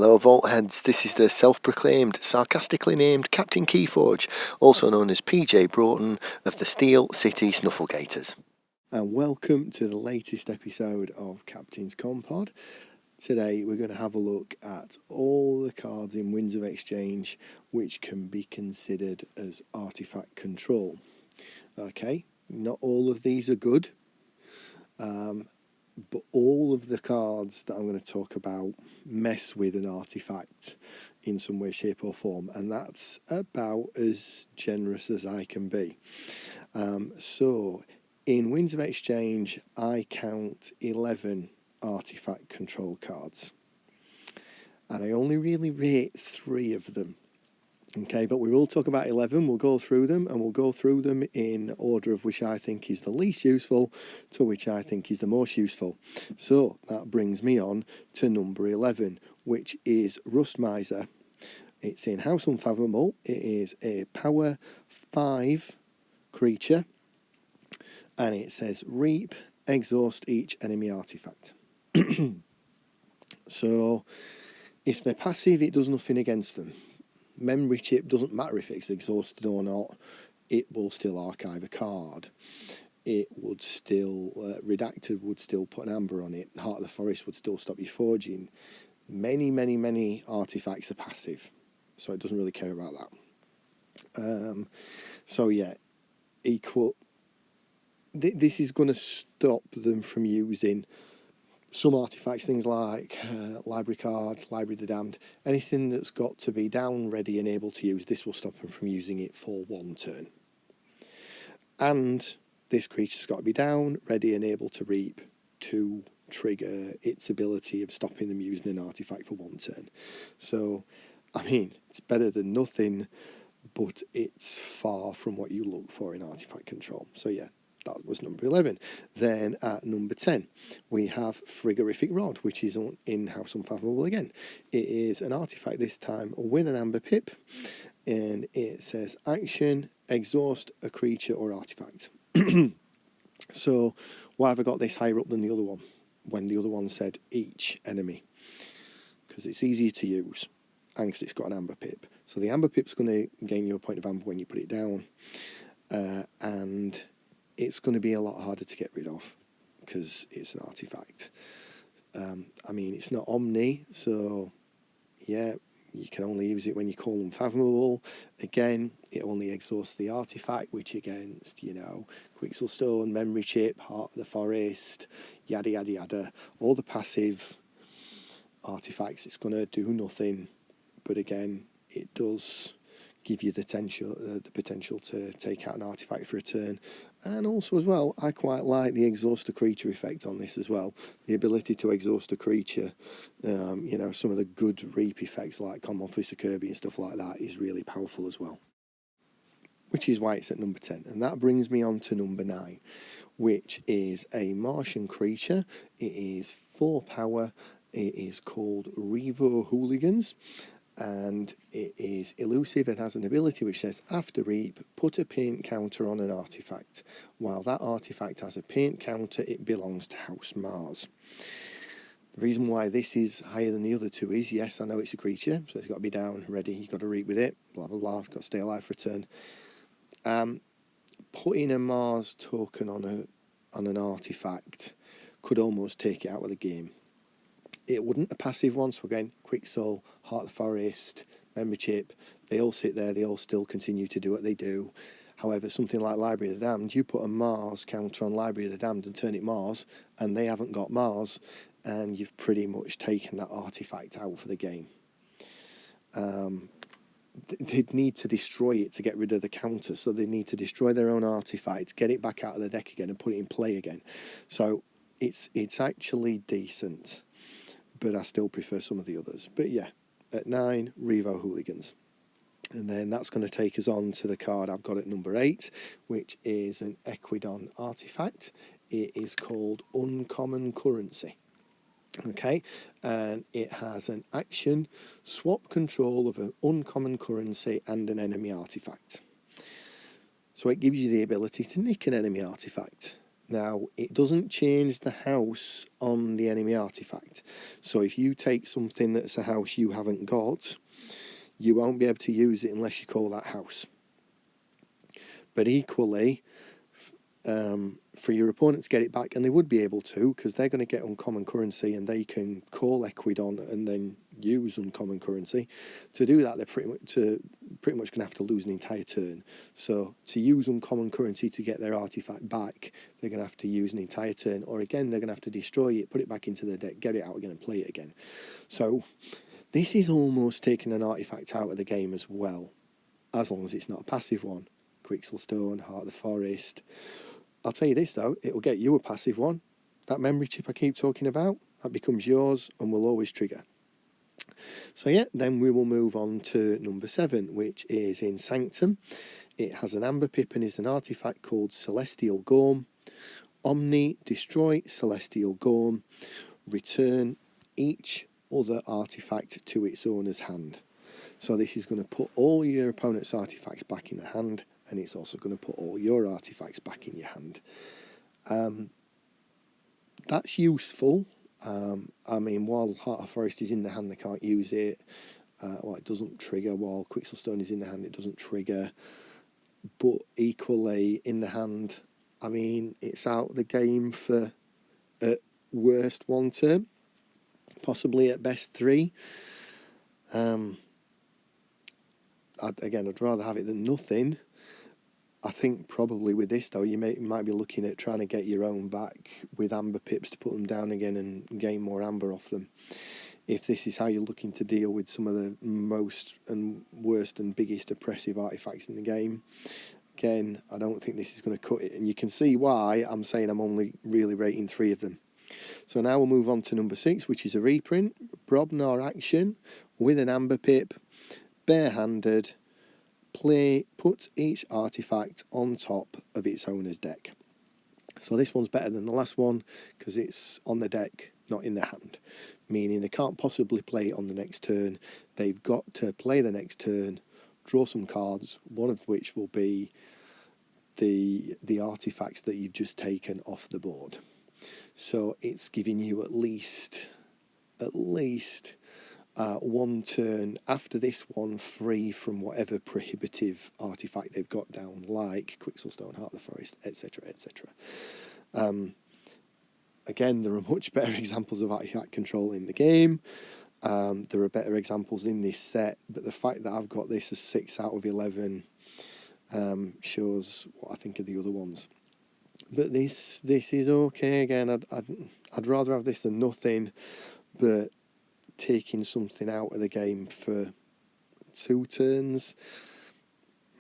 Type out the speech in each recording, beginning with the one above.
Hello Vault Heads, this is the self-proclaimed, sarcastically named Captain KeyForge, also known as PJ Broughton of the Steel City Snufflegators. And welcome to the latest episode of Captain's Commpod. Today we're going to have a look at all the cards in Winds of Exchange which can be considered as artifact control. Okay, not all of these are good. But all of the cards that I'm going to talk about mess with an artifact in some way, shape or form, and that's about as generous as I can be. So in Winds of Exchange, I count 11 artifact control cards, and I only really rate 3 of them. Okay, but we will talk about 11, we'll go through them, and we'll go through them in order of which I think is the least useful to which I think is the most useful. So that brings me on to number 11, which is Rust Miser. It's in House Unfathomable. It is a power 5 creature, and it says reap, exhaust each enemy artifact. So if they're passive, it does nothing against them. Memory chip doesn't matter if it's exhausted or not, it will still archive a card. It would still, Redacted would still put an amber on it. Heart of the Forest would still stop you forging. Many artifacts are passive, so it doesn't really care about that. So yeah, equal. This is going to stop them from using some artifacts, things like Library Card, Library of the Damned, anything that's got to be down, ready and able to use, this will stop them from using it for 1 turn. And this creature's got to be down, ready and able to reap to trigger its ability of stopping them using an artifact for 1 turn. So, I mean, it's better than nothing, but it's far from what you look for in artifact control. So yeah, that was number 11. Then at number 10, we have Frigarific Rod, which is in House Unfathomable again. It is an artifact this time with an amber pip, and it says action, exhaust a creature or artifact. So why have I got this higher up than the other one, when the other one said each enemy? Because it's easier to use, and because it's got an amber pip. So the amber pip's going to gain you a point of amber when you put it down, and it's going to be a lot harder to get rid of because it's an artifact. I mean, it's not Omni, so yeah, you can only use it when you call Unfathomable. Again, it only exhausts the artifact, which against, Quixel Stone, Memory Chip, Heart of the Forest, yada yada yada, all the passive artifacts, it's going to do nothing. But again, it does give you the potential to take out an artifact for a turn. And also as well, I quite like the exhaust a creature effect on this as well. The ability to exhaust a creature, some of the good reap effects like Common Fist of Kirby and stuff like that is really powerful as well. Which is why it's at number 10. And that brings me on to number 9, which is a Martian creature. It is 4 power. It is called Revo Hooligans. And it is elusive and has an ability which says after reap, put a paint counter on an artifact. While that artifact has a paint counter, it belongs to House Mars. The reason why this is higher than the other 2 is, yes, I know it's a creature, so it's got to be down, ready, you've got to reap with it, blah blah blah, got to stay alive for a turn. Putting a Mars token on an artifact could almost take it out of the game. It wouldn't a passive one, so again, Quixel, Heart of the Forest, Memory Chip, they all sit there, they all still continue to do what they do. However, something like Library of the Damned, you put a Mars counter on Library of the Damned and turn it Mars, and they haven't got Mars, and you've pretty much taken that artifact out for the game. They'd need to destroy it to get rid of the counter, so they need to destroy their own artifact, get it back out of the deck again and put it in play again. So it's actually decent, but I still prefer some of the others. But yeah, at 9, Revo Hooligans. And then that's going to take us on to the card I've got at number 8, which is an Equidon artifact. It is called Uncommon Currency. Okay, and it has an action, swap control of an uncommon currency and an enemy artifact. So it gives you the ability to nick an enemy artifact. Now, it doesn't change the house on the enemy artifact. So if you take something that's a house you haven't got, you won't be able to use it unless you call that house. But equally, for your opponent to get it back, and they would be able to, because they're going to get uncommon currency and they can call Equidon and then use uncommon currency. To do that, they're pretty much going to have to lose an entire turn. So to use uncommon currency to get their artifact back, they're going to have to use an entire turn, or again, they're going to have to destroy it, put it back into the deck, get it out again and play it again. So this is almost taking an artifact out of the game as well, as long as it's not a passive one. Quixelstone, Heart of the Forest. I'll tell you this though, it will get you a passive one. That memory chip I keep talking about, that becomes yours and will always trigger. So yeah, then we will move on to number 7, which is in Sanctum. It has an Amber Pip and is an artifact called Celestial Gorm. Omni, destroy Celestial Gorm. Return each other artifact to its owner's hand. So this is going to put all your opponent's artifacts back in the hand, and it's also going to put all your artifacts back in your hand. That's useful. I mean, while Heart of Forest is in the hand, they can't use it. Well, it doesn't trigger. While Quixelstone is in the hand, it doesn't trigger. But equally, in the hand, I mean, it's out of the game for, at worst, 1 turn. Possibly at best 3. I'd rather have it than nothing. I think probably with this though, you might be looking at trying to get your own back with Amber Pips to put them down again and gain more Amber off them. If this is how you're looking to deal with some of the most and worst and biggest oppressive artifacts in the game, again, I don't think this is going to cut it. And you can see why I'm saying I'm only really rating 3 of them. So now we'll move on to number 6, which is a reprint. Broadbandar action with an Amber Pip, barehanded. Put each artifact on top of its owner's deck. So this one's better than the last one because it's on the deck, not in the hand. Meaning they can't possibly play it on the next turn. They've got to play the next turn, draw some cards, one of which will be the artifacts that you've just taken off the board. So it's giving you at least 1 turn after this one free from whatever prohibitive artifact they've got down, like Quixelstone, Heart of the Forest, etc., etc. Again, there are much better examples of artifact control in the game. There are better examples in this set, but the fact that I've got this as 6 out of 11 shows what I think of the other ones. But this is okay. Again, I'd rather have this than nothing, but taking something out of the game for 2 turns,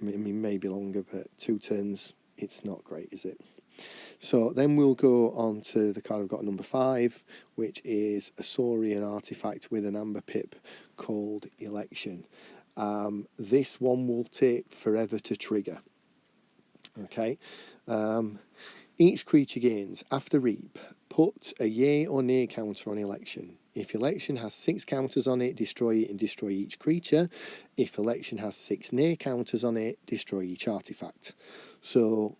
I mean maybe longer, but 2 turns, it's not great, is it? So then we'll go on to the card I've got, number 5, which is a Saurian artifact with an Amber Pip called Election. This one will take forever to trigger. Okay. Each creature gains, after Reap, put a yay or nay counter on Election. If Election has 6 counters on it, destroy it and destroy each creature. If Election has 6 nay counters on it, destroy each artifact. So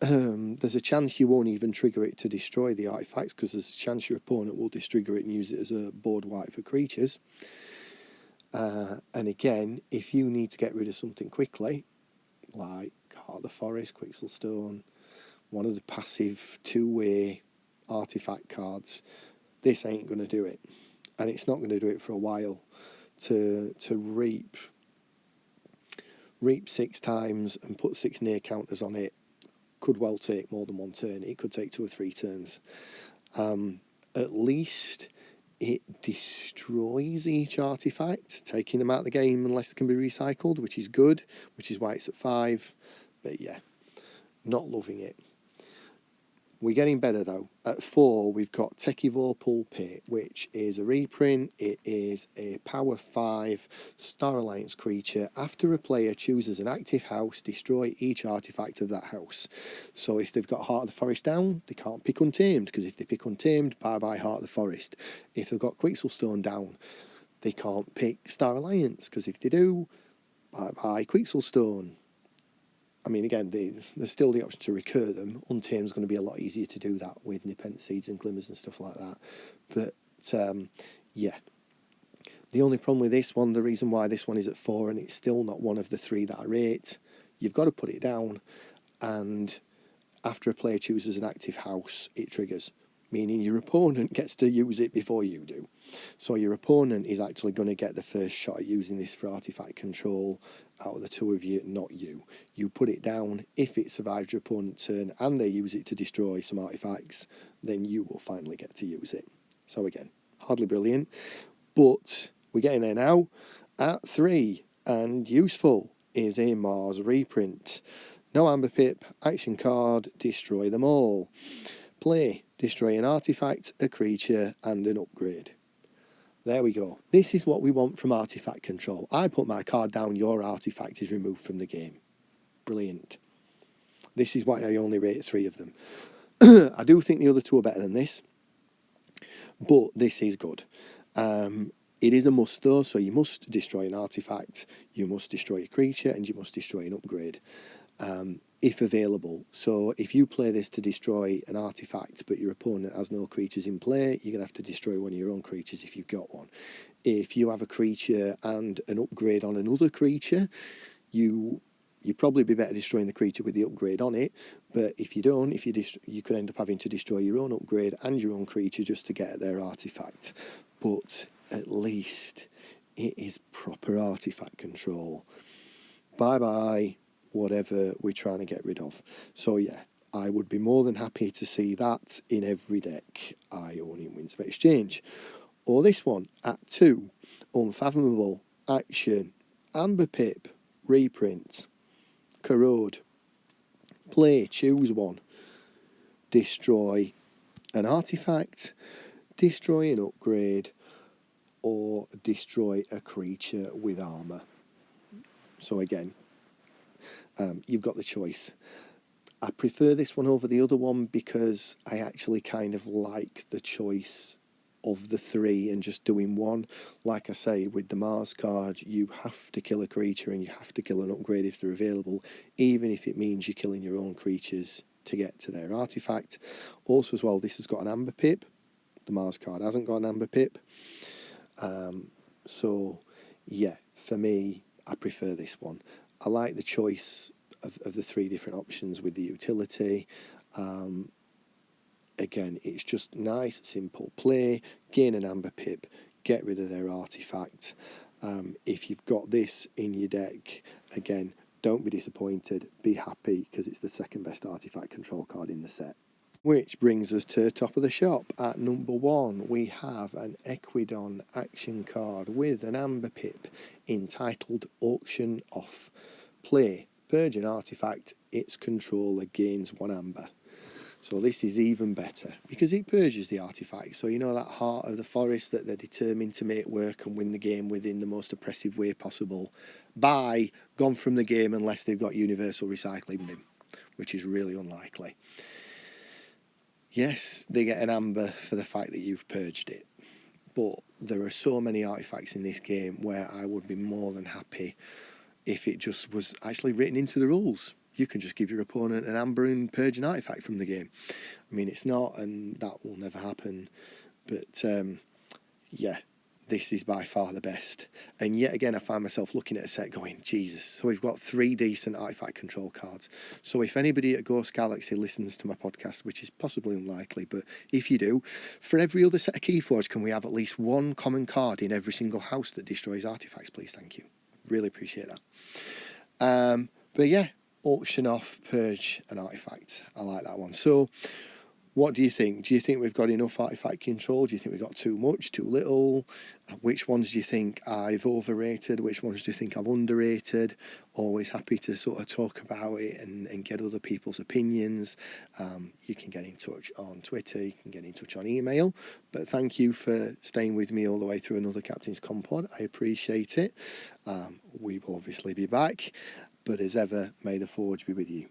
there's a chance you won't even trigger it to destroy the artifacts, because there's a chance your opponent will distrigger it and use it as a board wipe for creatures. And again, if you need to get rid of something quickly, like Heart of the Forest, Quixelstone, one of the passive 2-way artifact cards, this ain't going to do it. And it's not going to do it for a while. To reap 6 times and put 6 near counters on it could well take more than 1 turn. It could take 2 or 3 turns. At least it destroys each artifact, taking them out of the game unless they can be recycled, which is good, which is why it's at 5. But yeah, not loving it. We're getting better though. At 4, we've got Tyvor Paul Pit, which is a reprint. It is a power 5 Star Alliance creature. After a player chooses an active house, destroy each artifact of that house. So if they've got Heart of the Forest down, they can't pick Untamed, because if they pick Untamed, bye-bye Heart of the Forest. If they've got Quixelstone down, they can't pick Star Alliance, because if they do, bye-bye Quixelstone. I mean, again, there's still the option to recur them. Untamed going to be a lot easier to do that with Nepenthe Seeds and Glimmers and stuff like that. But, yeah. The only problem with this one, the reason why this one is at 4 and it's still not one of the 3 that I rate, you've got to put it down, and after a player chooses an active house, it triggers, meaning your opponent gets to use it before you do. So your opponent is actually going to get the first shot at using this for artifact control out of the 2 of you, not you. You put it down. If it survives your opponent's turn and they use it to destroy some artifacts, then you will finally get to use it. So again, hardly brilliant, but we're getting there now. At 3, and useful, is a Mars reprint. No Amber Pip, action card, destroy them all. Play, destroy an artifact, a creature, and an upgrade. There we go. This is what we want from artifact control. I put my card down, your artifact is removed from the game. Brilliant. This is why I only rate 3 of them. I do think the other 2 are better than this, but this is good. It is a must though, so you must destroy an artifact, you must destroy a creature, and you must destroy an upgrade, if available. So if you play this to destroy an artifact, but your opponent has no creatures in play, you're going to have to destroy one of your own creatures if you've got one. If you have a creature and an upgrade on another creature, you'd probably be better destroying the creature with the upgrade on it, but if you don't, you could end up having to destroy your own upgrade and your own creature just to get at their artifact. But at least it is proper artifact control. Bye-bye, whatever we're trying to get rid of. So yeah, I would be more than happy to see that in every deck I own in Winds of Exchange. Or this one, at 2, Unfathomable, action, Amber Pip, reprint, corrode. Play, choose one. Destroy an artifact, destroy an upgrade, or destroy a creature with armour. So again, you've got the choice. I prefer this one over the other one because I actually kind of like the choice of the 3 and just doing one. Like I say, with the Mars card, you have to kill a creature and you have to kill an upgrade if they're available, even if it means you're killing your own creatures to get to their artifact. Also as well, this has got an Amber Pip. The Mars card hasn't got an Amber Pip. So yeah, for me, I prefer this one. I like the choice of the 3 different options with the utility. Again, it's just nice, simple play, gain an Amber Pip, get rid of their artifact. If you've got this in your deck, again, don't be disappointed, be happy, because it's the second best artifact control card in the set. Which brings us to top of the shop. At number 1, we have an Equidon action card with an Amber Pip entitled Auction Off. Play, purge an artifact, its controller gains 1 amber. So this is even better because it purges the artifact. So you know that heart of the forest that they're determined to make work and win the game within the most oppressive way possible. Bye, gone from the game unless they've got universal recycling bin, which is really unlikely. Yes, they get an amber for the fact that you've purged it, but there are so many artifacts in this game where I would be more than happy if it just was actually written into the rules. You can just give your opponent an amber and purge an artifact from the game. I mean, it's not, and that will never happen, but yeah, this is by far the best. And yet again, I find myself looking at a set going, Jesus, so we've got 3 decent artifact control cards. So if anybody at Ghost Galaxy listens to my podcast, which is possibly unlikely, but if you do, for every other set of KeyForge, can we have at least 1 common card in every single house that destroys artifacts, please? Thank you. Really appreciate that. But yeah, auction off, purge an artifact. I like that one. So what do you think? Do you think we've got enough artifact control? Do you think we've got too much, too little? Which ones do you think I've overrated? Which ones do you think I've underrated? Always happy to sort of talk about it and get other people's opinions. You can get in touch on Twitter, you can get in touch on email. But thank you for staying with me all the way through another Captain's Commpod. I appreciate it. We'll obviously be back. But as ever, may the Forge be with you.